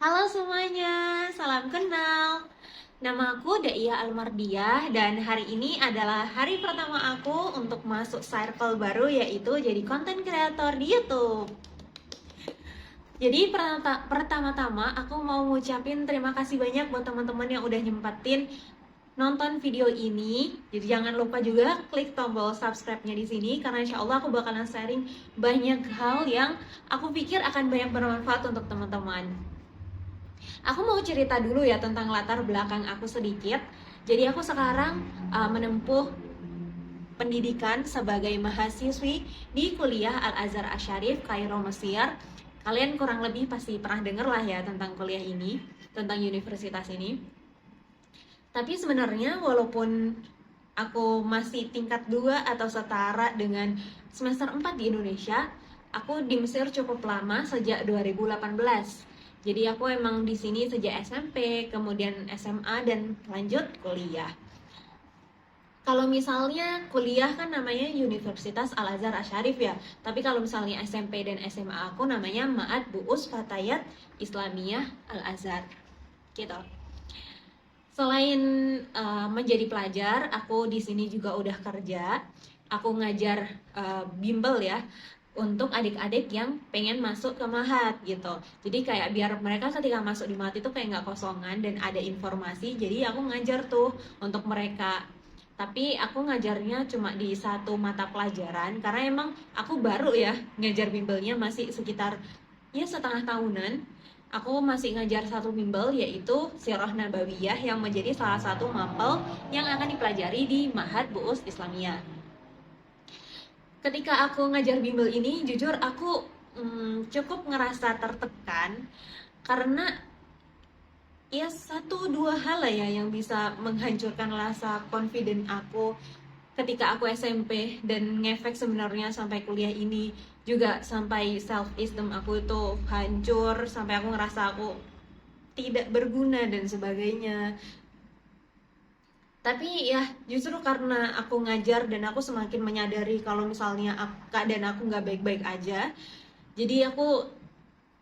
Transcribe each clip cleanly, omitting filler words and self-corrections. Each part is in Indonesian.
Halo semuanya, salam kenal. Nama aku Daia Almardiah dan hari ini adalah hari pertama aku untuk masuk circle baru, yaitu jadi content creator di YouTube. Jadi pertama-tama aku mau ngucapin terima kasih banyak buat teman-teman yang udah nyempetin nonton video ini. Jadi jangan lupa juga klik tombol subscribe-nya di sini karena insya Allah aku bakalan sharing banyak hal yang aku pikir akan banyak bermanfaat untuk teman-teman. Aku mau cerita dulu ya tentang latar belakang aku sedikit. Jadi aku sekarang menempuh pendidikan sebagai mahasiswi di kuliah Al-Azhar Asy-Syarif, Kairo, Mesir. Kalian kurang lebih pasti pernah denger lah ya tentang kuliah ini, tentang universitas ini. Tapi sebenarnya walaupun aku masih tingkat 2 atau setara dengan semester 4 di Indonesia, aku di Mesir cukup lama sejak 2018. Jadi aku emang di sini sejak SMP, kemudian SMA dan lanjut kuliah. Kalau misalnya kuliah kan namanya Universitas Al-Azhar Asy-Syarif ya. Tapi kalau misalnya SMP dan SMA aku namanya Ma'had Bu'us Fatayat Islamiyah Al-Azhar. Gitu. Selain menjadi pelajar, aku di sini juga udah kerja. Aku ngajar bimbel ya untuk adik-adik yang pengen masuk ke Mahat gitu. Jadi kayak biar mereka ketika masuk di Mahat itu kayak nggak kosongan dan ada informasi. Jadi aku ngajar tuh untuk mereka. Tapi aku ngajarnya cuma di satu mata pelajaran karena emang aku baru ya ngajar bimbelnya masih sekitar ya setengah tahunan. Aku masih ngajar satu bimbel yaitu Sirah Nabawiyah yang menjadi salah satu mapel yang akan dipelajari di Ma'had Bu'us Islamiyah. Ketika aku ngajar bimbel ini, jujur aku cukup ngerasa tertekan karena ya satu dua hal lah ya yang bisa menghancurkan rasa confident aku ketika aku SMP dan ngefek sebenarnya sampai kuliah ini juga sampai self esteem aku itu hancur sampai aku ngerasa aku tidak berguna dan sebagainya. Tapi ya justru karena aku ngajar dan aku semakin menyadari kalau misalnya keadaan aku nggak baik-baik aja, jadi aku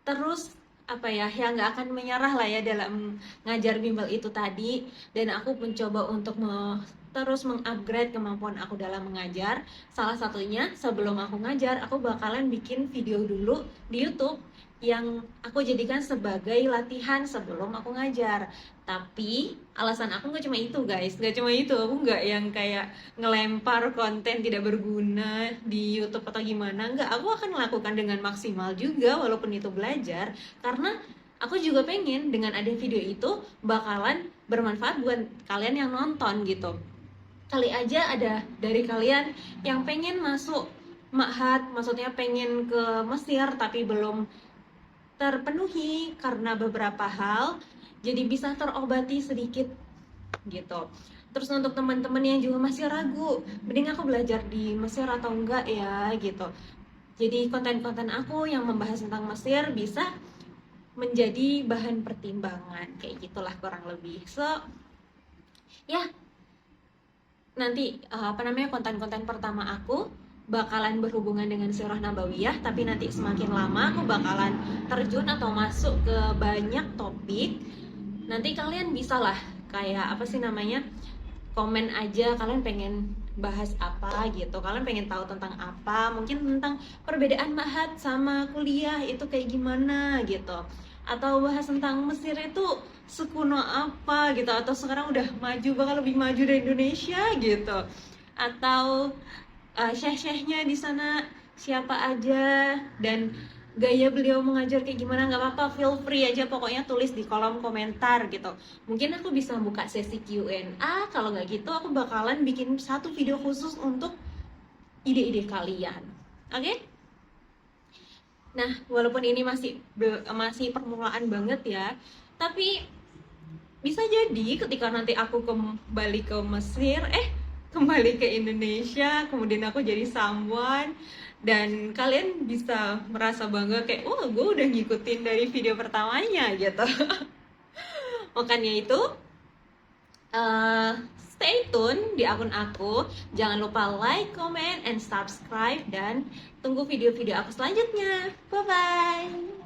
terus apa ya nggak akan menyerah lah ya dalam ngajar bimbel itu tadi, dan aku mencoba untuk terus mengupgrade kemampuan aku dalam mengajar. Salah satunya sebelum aku ngajar aku bakalan bikin video dulu di YouTube yang aku jadikan sebagai latihan sebelum aku ngajar. Tapi alasan aku nggak cuma itu guys, nggak cuma itu, aku nggak yang kayak ngelempar konten tidak berguna di YouTube atau gimana, nggak, aku akan melakukan dengan maksimal juga walaupun itu belajar, karena aku juga pengen dengan ada video itu bakalan bermanfaat buat kalian yang nonton gitu. Kali aja ada dari kalian yang pengen masuk Ma'had, maksudnya pengen ke Mesir tapi belum terpenuhi karena beberapa hal, jadi bisa terobati sedikit gitu. Terus untuk teman-teman yang juga masih ragu, mending aku belajar di Mesir atau enggak ya gitu. Jadi konten-konten aku yang membahas tentang Mesir bisa menjadi bahan pertimbangan, kayak gitulah kurang lebih. So ya nanti konten-konten pertama aku bakalan berhubungan dengan Sirah Nabawiyah, tapi nanti semakin lama aku bakalan terjun atau masuk ke banyak topik. Nanti kalian bisa lah kayak apa sih namanya, komen aja kalian pengen bahas apa gitu, kalian pengen tahu tentang apa, mungkin tentang perbedaan Ma'had sama kuliah itu kayak gimana gitu, atau bahas tentang Mesir itu sekuno apa gitu, atau sekarang udah maju bakal lebih maju dari Indonesia gitu, atau syekh-syekhnya di sana siapa aja dan gaya beliau mengajar kayak gimana, nggak apa-apa, feel free aja pokoknya tulis di kolom komentar gitu. Mungkin aku bisa buka sesi Q&A, kalau nggak gitu aku bakalan bikin satu video khusus untuk ide-ide kalian. Oke? Nah, walaupun ini masih permulaan banget ya, tapi bisa jadi ketika nanti aku kembali ke Mesir, kembali ke Indonesia, kemudian aku jadi someone, dan kalian bisa merasa bangga kayak, wah gue udah ngikutin dari video pertamanya gitu. Makanya itu, stay tune di akun aku. Jangan lupa like, comment, and subscribe, dan tunggu video-video aku selanjutnya. Bye-bye!